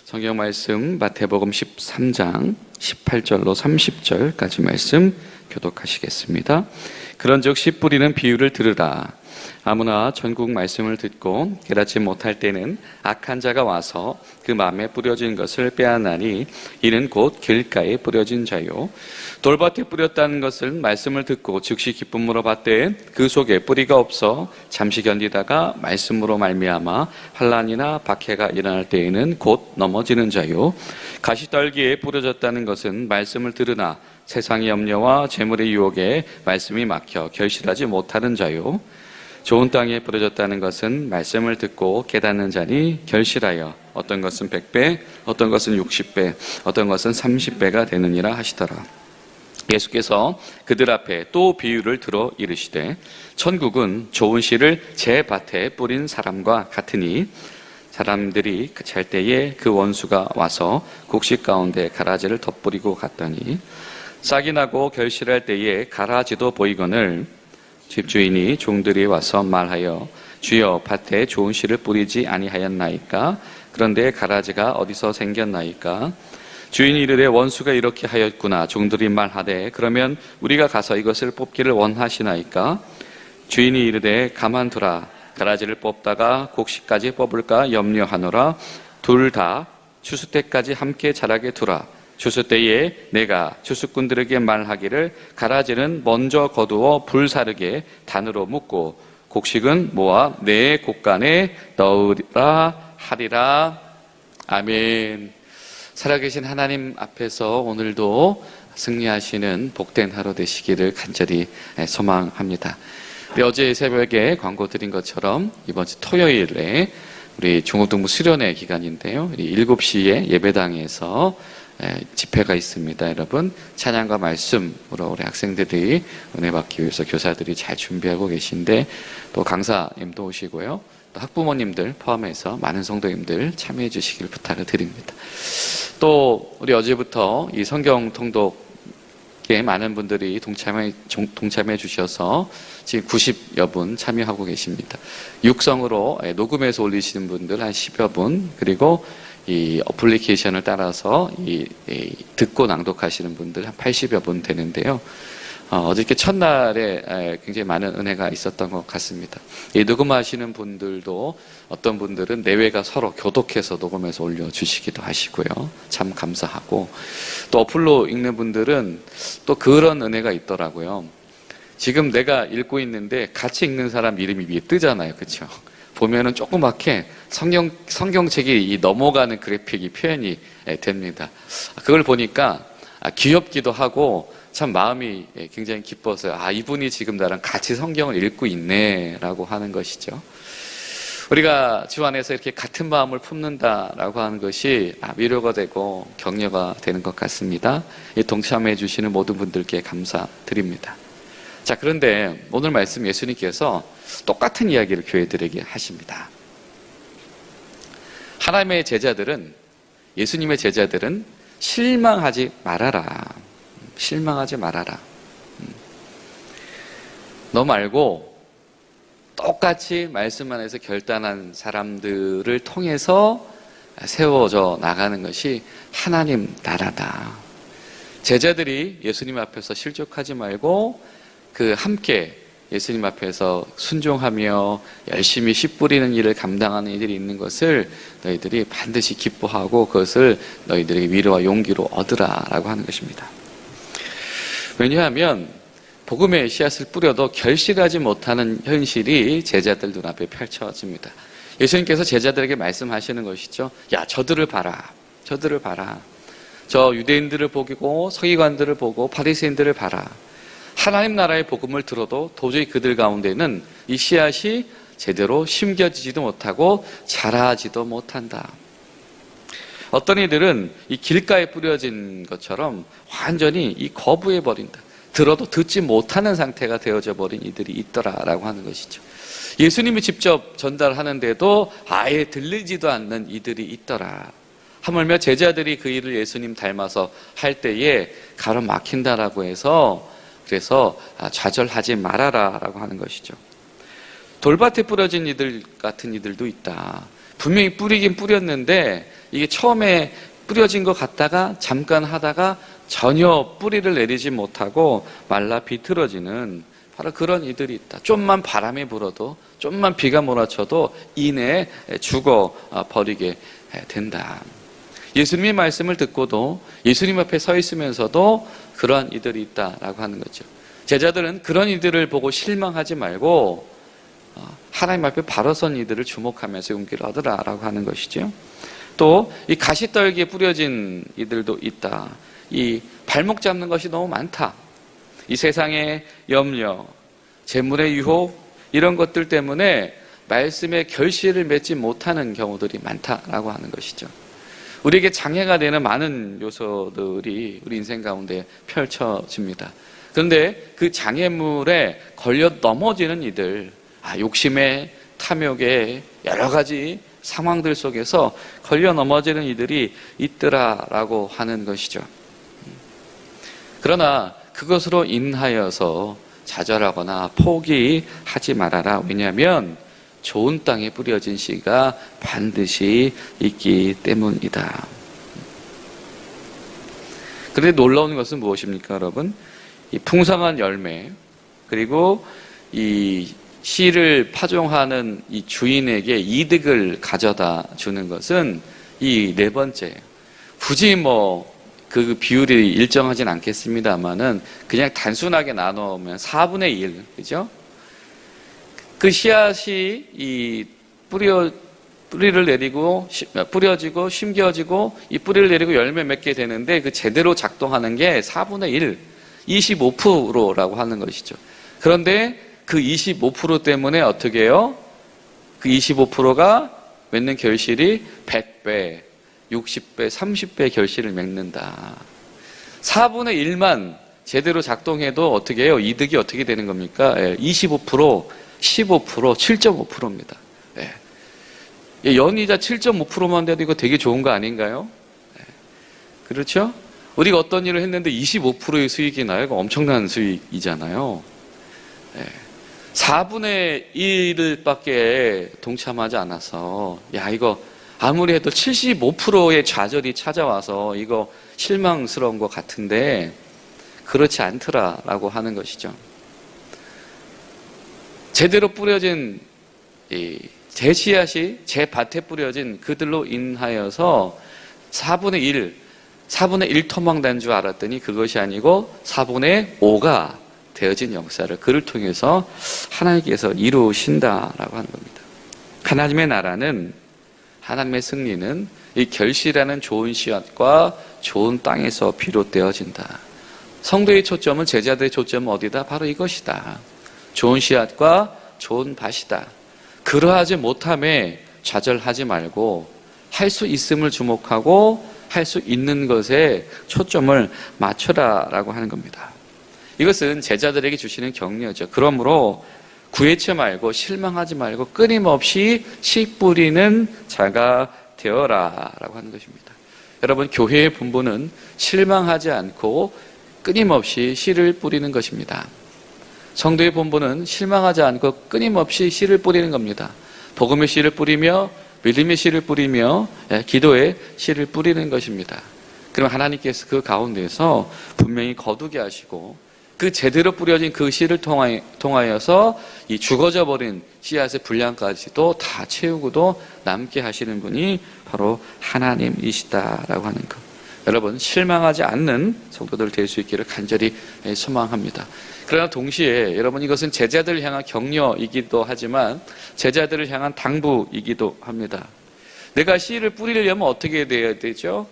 성경 말씀 마태복음 13장 18절로 30절까지 말씀 교독하시겠습니다. 그런즉 씨 뿌리는 비유를 들으라. 아무나 전국 말씀을 듣고 깨닫지 못할 때는 악한 자가 와서 그 마음에 뿌려진 것을 빼앗나니 이는 곧 길가에 뿌려진 자요, 돌밭에 뿌렸다는 것을 말씀을 듣고 즉시 기쁨으로 받되 그 속에 뿌리가 없어 잠시 견디다가 말씀으로 말미암아 환난이나 박해가 일어날 때에는 곧 넘어지는 자요, 가시떨기에 뿌려졌다는 것은 말씀을 들으나 세상의 염려와 재물의 유혹에 말씀이 막혀 결실하지 못하는 자요, 좋은 땅에 뿌려졌다는 것은 말씀을 듣고 깨닫는 자니 결실하여 어떤 것은 100배, 어떤 것은 60배, 어떤 것은 30배가 되느니라 하시더라. 예수께서 그들 앞에 또 비유를 들어 이르시되 천국은 좋은 씨를 제 밭에 뿌린 사람과 같으니 사람들이 잘 때에 그 원수가 와서 곡식 가운데 가라지를 덧뿌리고 갔더니 싹이 나고 결실할 때에 가라지도 보이거늘 집주인이 종들이 와서 말하여 주여 밭에 좋은 씨를 뿌리지 아니하였나이까? 그런데 가라지가 어디서 생겼나이까? 주인이 이르되 원수가 이렇게 하였구나. 종들이 말하되 그러면 우리가 가서 이것을 뽑기를 원하시나이까? 주인이 이르되 가만두라. 가라지를 뽑다가 곡식까지 뽑을까 염려하노라. 둘 다 추수 때까지 함께 자라게 두라. 추수 때에 내가 추수꾼들에게 말하기를 가라지는 먼저 거두어 불사르게 단으로 묶고 곡식은 모아 내 곡간에 넣으라 하리라. 아멘. 살아계신 하나님 앞에서 오늘도 승리하시는 복된 하루 되시기를 간절히 소망합니다. 어제 새벽에 광고 드린 것처럼 이번 주 토요일에 우리 중고등부 수련회 기간인데요, 7시에 예배당에서 집회가 있습니다. 여러분 찬양과 말씀으로 우리 학생들이 은혜 받기 위해서 교사들이 잘 준비하고 계신데 또 강사님도 오시고요, 또 학부모님들 포함해서 많은 성도님들 참여해 주시길 부탁을 드립니다. 또 우리 어제부터 이 성경 통독에 많은 분들이 동참해 주셔서 지금 90여 분 참여하고 계십니다. 육성으로 녹음해서 올리시는 분들 한 10여 분, 그리고 이 어플리케이션을 따라서 듣고 낭독하시는 분들 한 80여 분 되는데요. 어저께 첫날에 굉장히 많은 은혜가 있었던 것 같습니다. 이 녹음하시는 분들도 어떤 분들은 내외가 서로 교독해서 녹음해서 올려주시기도 하시고요. 참 감사하고, 또 어플로 읽는 분들은 또 그런 은혜가 있더라고요. 지금 내가 읽고 있는데 같이 읽는 사람 이름이 위에 뜨잖아요. 그렇죠? 보면은 조그맣게 성경책이 넘어가는 그래픽이 표현이 됩니다. 그걸 보니까 귀엽기도 하고 참 마음이 굉장히 기뻐서요. 이분이 지금 나랑 같이 성경을 읽고 있네 라고 하는 것이죠. 우리가 주 안에서 이렇게 같은 마음을 품는다라고 하는 것이 위로가 되고 격려가 되는 것 같습니다. 동참해 주시는 모든 분들께 감사드립니다. 자, 그런데 오늘 말씀 예수님께서 똑같은 이야기를 교회들에게 하십니다. 하나님의 제자들은, 예수님의 제자들은 실망하지 말아라. 실망하지 말아라. 너 말고 똑같이 말씀 안에서 결단한 사람들을 통해서 세워져 나가는 것이 하나님 나라다. 제자들이 예수님 앞에서 실족하지 말고 함께 예수님 앞에서 순종하며 열심히 씨 뿌리는 일을 감당하는 이들이 있는 것을 너희들이 반드시 기뻐하고 그것을 너희들에게 위로와 용기로 얻으라라고 하는 것입니다. 왜냐하면 복음의 씨앗을 뿌려도 결실하지 못하는 현실이 제자들 눈앞에 펼쳐집니다. 예수님께서 제자들에게 말씀하시는 것이죠. 야, 저들을 봐라. 저들을 봐라. 저 유대인들을 보고 서기관들을 보고 바리새인들을 봐라. 하나님 나라의 복음을 들어도 도저히 그들 가운데는 이 씨앗이 제대로 심겨지지도 못하고 자라지도 못한다. 어떤 이들은 이 길가에 뿌려진 것처럼 완전히 이 거부해버린다. 들어도 듣지 못하는 상태가 되어져 버린 이들이 있더라라고 하는 것이죠. 예수님이 직접 전달하는데도 아예 들리지도 않는 이들이 있더라. 하물며 제자들이 그 일을 예수님 닮아서 할 때에 가로막힌다라고 해서 그래서 좌절하지 말아라라고 하는 것이죠. 돌밭에 뿌려진 이들 같은 이들도 있다. 분명히 뿌리긴 뿌렸는데 이게 처음에 뿌려진 것 같다가 잠깐 하다가 전혀 뿌리를 내리지 못하고 말라 비틀어지는 바로 그런 이들이 있다. 좀만 바람이 불어도, 좀만 비가 몰아쳐도 이내에 죽어 버리게 된다. 예수님의 말씀을 듣고도 예수님 앞에 서 있으면서도 그러한 이들이 있다라고 하는 거죠. 제자들은 그런 이들을 보고 실망하지 말고 하나님 앞에 바로 선 이들을 주목하면서 용기를 얻으라라고 하는 것이죠. 또 이 가시떨기에 뿌려진 이들도 있다. 이 발목 잡는 것이 너무 많다. 이 세상의 염려, 재물의 유혹 이런 것들 때문에 말씀의 결실을 맺지 못하는 경우들이 많다라고 하는 것이죠. 우리에게 장애가 되는 많은 요소들이 우리 인생 가운데 펼쳐집니다. 그런데 그 장애물에 걸려 넘어지는 이들, 욕심에, 탐욕에 여러 가지 상황들 속에서 걸려 넘어지는 이들이 있더라라고 하는 것이죠. 그러나 그것으로 인하여서 좌절하거나 포기하지 말아라. 왜냐하면 좋은 땅에 뿌려진 씨가 반드시 있기 때문이다. 그런데 놀라운 것은 무엇입니까, 여러분? 이 풍성한 열매, 그리고 이 씨를 파종하는 이 주인에게 이득을 가져다 주는 것은 이 네 번째. 굳이 그 비율이 일정하진 않겠습니다만은 그냥 단순하게 나누면 4분의 1, 그죠? 그 씨앗이 이 뿌리를 내리고 뿌려지고 심겨지고 이 뿌리를 내리고 열매 맺게 되는데 그 제대로 작동하는 게 4분의 1, 25%라고 하는 것이죠. 그런데 그 25% 때문에 어떻게 해요? 그 25%가 맺는 결실이 100배, 60배, 30배 결실을 맺는다. 4분의 1만 제대로 작동해도 어떻게 해요? 이득이 어떻게 되는 겁니까? 25%, 15%, 7.5%입니다. 연이자 7.5%만 돼도 이거 되게 좋은 거 아닌가요? 그렇죠? 우리가 어떤 일을 했는데 25%의 수익이 나요? 이거 엄청난 수익이잖아요. 4분의 1밖에 동참하지 않아서 이거 아무리 해도 75%의 좌절이 찾아와서 이거 실망스러운 것 같은데 그렇지 않더라라고 하는 것이죠. 제대로 뿌려진 제 씨앗이 제 밭에 뿌려진 그들로 인하여서 4분의 1 토막난 줄 알았더니 그것이 아니고 4분의 5가 되어진 역사를 그를 통해서 하나님께서 이루신다라고 하는 겁니다. 하나님의 나라는, 하나님의 승리는 이 결실하는 좋은 씨앗과 좋은 땅에서 비롯되어진다. 성도의 초점은, 제자들의 초점은 어디다? 바로 이것이다. 좋은 씨앗과 좋은 밭이다. 그러하지 못함에 좌절하지 말고 할 수 있음을 주목하고 할 수 있는 것에 초점을 맞춰라라고 하는 겁니다. 이것은 제자들에게 주시는 격려죠. 그러므로 구애치 말고 실망하지 말고 끊임없이 씨 뿌리는 자가 되어라라고 하는 것입니다. 여러분, 교회의 본분은 실망하지 않고 끊임없이 씨를 뿌리는 것입니다. 성도의 본분은 실망하지 않고 끊임없이 씨를 뿌리는 겁니다. 복음의 씨를 뿌리며 믿음의 씨를 뿌리며 기도의 씨를 뿌리는 것입니다. 그럼 하나님께서 그 가운데서 분명히 거두게 하시고 그 제대로 뿌려진 그 씨를 통하여서 이 죽어져 버린 씨앗의 분량까지도 다 채우고도 남게 하시는 분이 바로 하나님이시다라고 하는 것. 여러분, 실망하지 않는 성도들 될 수 있기를 간절히 소망합니다. 그러나 동시에 여러분, 이것은 제자들을 향한 격려이기도 하지만 제자들을 향한 당부이기도 합니다. 내가 씨를 뿌리려면 어떻게 돼야 되죠?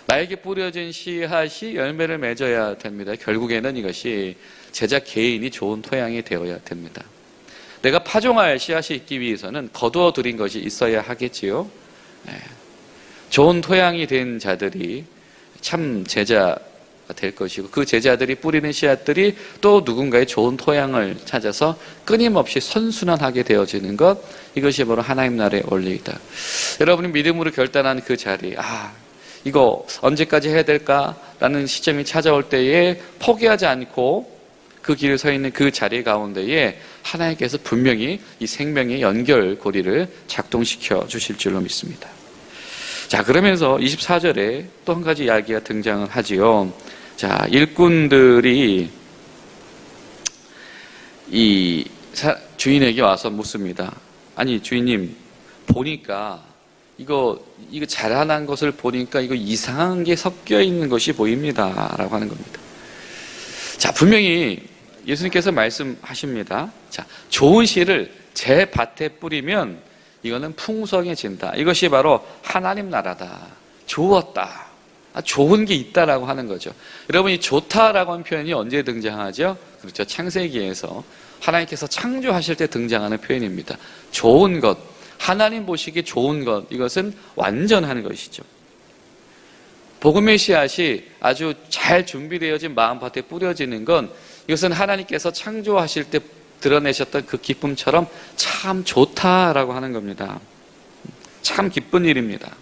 나에게 뿌려진 씨앗이 열매를 맺어야 됩니다. 결국에는 이것이 제자 개인이 좋은 토양이 되어야 됩니다. 내가 파종할 씨앗이 있기 위해서는 거두어 들인 것이 있어야 하겠지요. 좋은 토양이 된 자들이 참 제자가 될 것이고 그 제자들이 뿌리는 씨앗들이 또 누군가의 좋은 토양을 찾아서 끊임없이 선순환하게 되어지는 것, 이것이 바로 하나님 나라의 원리이다. 여러분이 믿음으로 결단한 그 자리, 이거 언제까지 해야 될까라는 시점이 찾아올 때에 포기하지 않고 그 길에 서 있는 그 자리 가운데에 하나님께서 분명히 이 생명의 연결고리를 작동시켜 주실 줄로 믿습니다. 자, 그러면서 24절에 또 한 가지 이야기가 등장을 하지요. 자, 일꾼들이 이 주인에게 와서 묻습니다. 아니, 주인님, 보니까 이거 자라난 것을 보니까 이거 이상한 게 섞여 있는 것이 보입니다. 라고 하는 겁니다. 자, 분명히 예수님께서 말씀하십니다. 자, 좋은 씨를 제 밭에 뿌리면 이거는 풍성해진다. 이것이 바로 하나님 나라다. 좋았다. 좋은 게 있다라고 하는 거죠. 여러분, 이 좋다라고 하는 표현이 언제 등장하죠? 그렇죠. 창세기에서 하나님께서 창조하실 때 등장하는 표현입니다. 좋은 것, 하나님 보시기에 좋은 것, 이것은 완전한 것이죠. 복음의 씨앗이 아주 잘 준비되어진 마음밭에 뿌려지는 건 이것은 하나님께서 창조하실 때 드러내셨던 그 기쁨처럼 참 좋다라고 하는 겁니다. 참 기쁜 일입니다.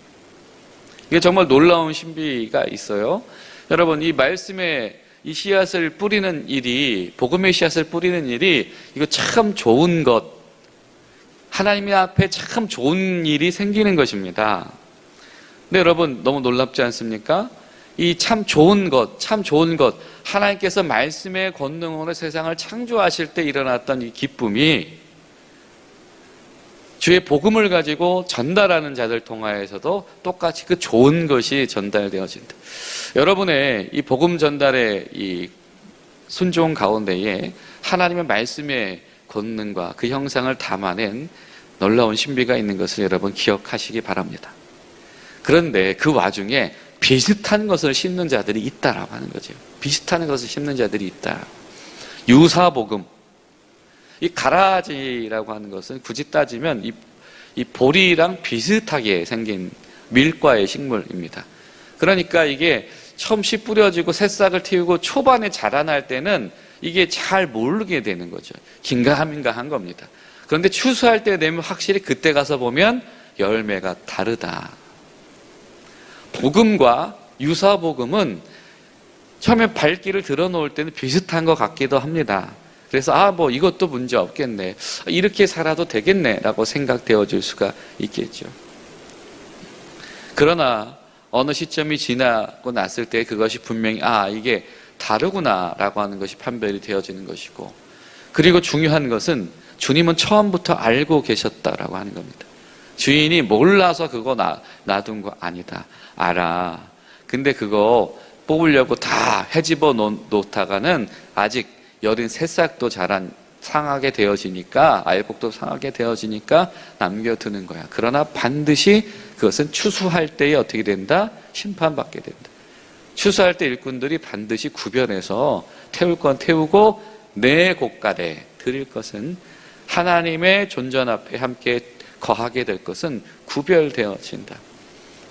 이게 정말 놀라운 신비가 있어요. 여러분, 이 말씀에 이 씨앗을 뿌리는 일이, 복음의 씨앗을 뿌리는 일이 이거 참 좋은 것, 하나님 앞에 참 좋은 일이 생기는 것입니다. 근데 여러분, 너무 놀랍지 않습니까? 이 참 좋은 것, 참 좋은 것, 하나님께서 말씀의 권능으로 세상을 창조하실 때 일어났던 이 기쁨이 주의 복음을 가지고 전달하는 자들 통하여서도 똑같이 그 좋은 것이 전달되어진다. 여러분의 이 복음 전달의 이 순종 가운데에 하나님의 말씀의 권능과 그 형상을 담아낸 놀라운 신비가 있는 것을 여러분 기억하시기 바랍니다. 그런데 그 와중에 비슷한 것을 심는 자들이 있다라고 하는 거죠. 비슷한 것을 심는 자들이 있다. 유사복음. 이 가라지라고 하는 것은 굳이 따지면 이 보리랑 비슷하게 생긴 밀과의 식물입니다. 그러니까 이게 처음 씨 뿌려지고 새싹을 틔우고 초반에 자라날 때는 이게 잘 모르게 되는 거죠. 긴가민가한 겁니다. 그런데 추수할 때 되면 확실히 그때 가서 보면 열매가 다르다. 복음과 유사복음은 처음에 발길을 들어놓을 때는 비슷한 것 같기도 합니다. 그래서 뭐 이것도 문제 없겠네, 이렇게 살아도 되겠네 라고 생각되어질 수가 있겠죠. 그러나 어느 시점이 지나고 났을 때 그것이 분명히 이게 다르구나 라고 하는 것이 판별이 되어지는 것이고, 그리고 중요한 것은 주님은 처음부터 알고 계셨다라고 하는 겁니다. 주인이 몰라서 그거 놔둔 거 아니다. 알아. 근데 그거 뽑으려고 다 헤집어 놓다가는 아직 여린 새싹도 상하게 되어지니까, 알곡도 상하게 되어지니까 남겨두는 거야. 그러나 반드시 그것은 추수할 때에 어떻게 된다? 심판받게 된다. 추수할 때 일꾼들이 반드시 구별해서 태울 건 태우고 내 곳간에 드릴 것은, 하나님의 존전 앞에 함께 거하게 될 것은 구별되어진다.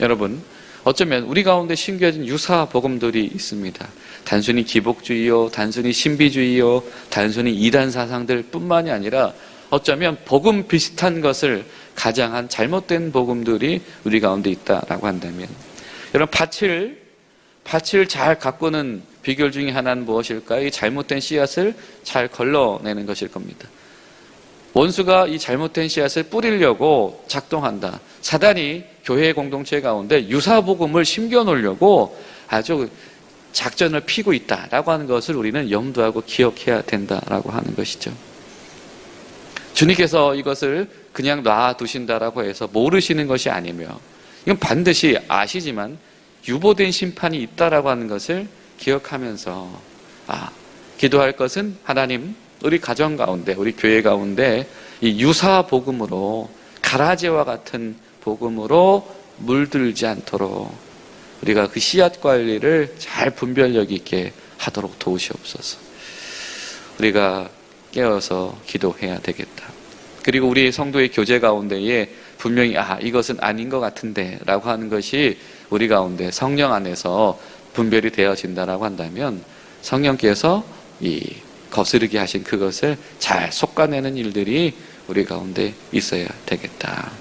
여러분, 어쩌면 우리 가운데 심겨진 유사 복음들이 있습니다. 단순히 기복주의요, 단순히 신비주의요, 단순히 이단 사상들 뿐만이 아니라 어쩌면 복음 비슷한 것을 가장한 잘못된 복음들이 우리 가운데 있다라고 한다면, 여러분, 밭을 잘 가꾸는 비결 중에 하나는 무엇일까요? 이 잘못된 씨앗을 잘 걸러내는 것일 겁니다. 원수가 이 잘못된 씨앗을 뿌리려고 작동한다. 사단이 교회 공동체 가운데 유사복음을 심겨놓으려고 아주 작전을 피고 있다라고 하는 것을 우리는 염두하고 기억해야 된다라고 하는 것이죠. 주님께서 이것을 그냥 놔두신다라고 해서 모르시는 것이 아니며, 이건 반드시 아시지만 유보된 심판이 있다라고 하는 것을 기억하면서 기도할 것은, 하나님, 우리 가정 가운데, 우리 교회 가운데 이 유사 복음으로, 가라지와 같은 복음으로 물들지 않도록 우리가 그 씨앗 관리를 잘 분별력 있게 하도록 도우시옵소서. 우리가 깨어서 기도해야 되겠다. 그리고 우리 성도의 교제 가운데에 분명히 이것은 아닌 것 같은데 라고 하는 것이 우리 가운데 성령 안에서 분별이 되어진다라고 한다면, 성령께서 이 거스르게 하신 그것을 잘 솎아내는 일들이 우리 가운데 있어야 되겠다.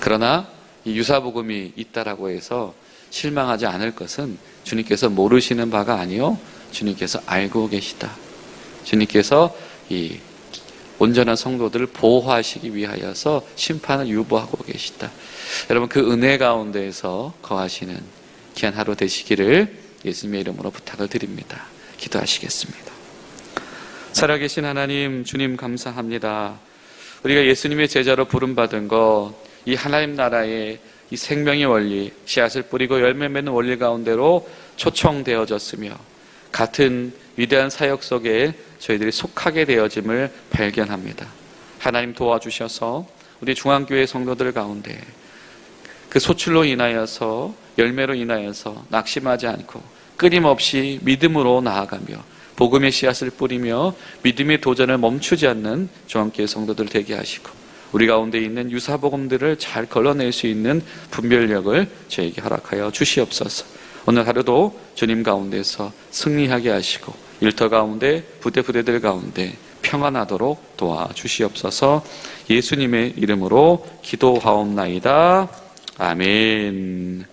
그러나 이 유사복음이 있다라고 해서 실망하지 않을 것은 주님께서 모르시는 바가 아니요 주님께서 알고 계시다. 주님께서 이 온전한 성도들을 보호하시기 위하여서 심판을 유보하고 계시다. 여러분 그 은혜 가운데에서 거하시는 귀한 하루 되시기를 예수님의 이름으로 부탁을 드립니다. 기도하시겠습니다. 살아계신 하나님, 주님 감사합니다. 우리가 예수님의 제자로 부름받은 것, 이 하나님 나라의 이 생명의 원리, 씨앗을 뿌리고 열매 맺는 원리 가운데로 초청되어졌으며 같은 위대한 사역 속에 저희들이 속하게 되어짐을 발견합니다. 하나님 도와주셔서 우리 중앙교회 성도들 가운데 그 소출로 인하여서 열매로 인하여서 낙심하지 않고 끊임없이 믿음으로 나아가며 복음의 씨앗을 뿌리며 믿음의 도전을 멈추지 않는 중앙교회 성도들 되게 하시고 우리 가운데 있는 유사복음들을 잘 걸러낼 수 있는 분별력을 저에게 허락하여 주시옵소서. 오늘 하루도 주님 가운데서 승리하게 하시고 일터 가운데 부대들 가운데 평안하도록 도와주시옵소서. 예수님의 이름으로 기도하옵나이다. 아멘.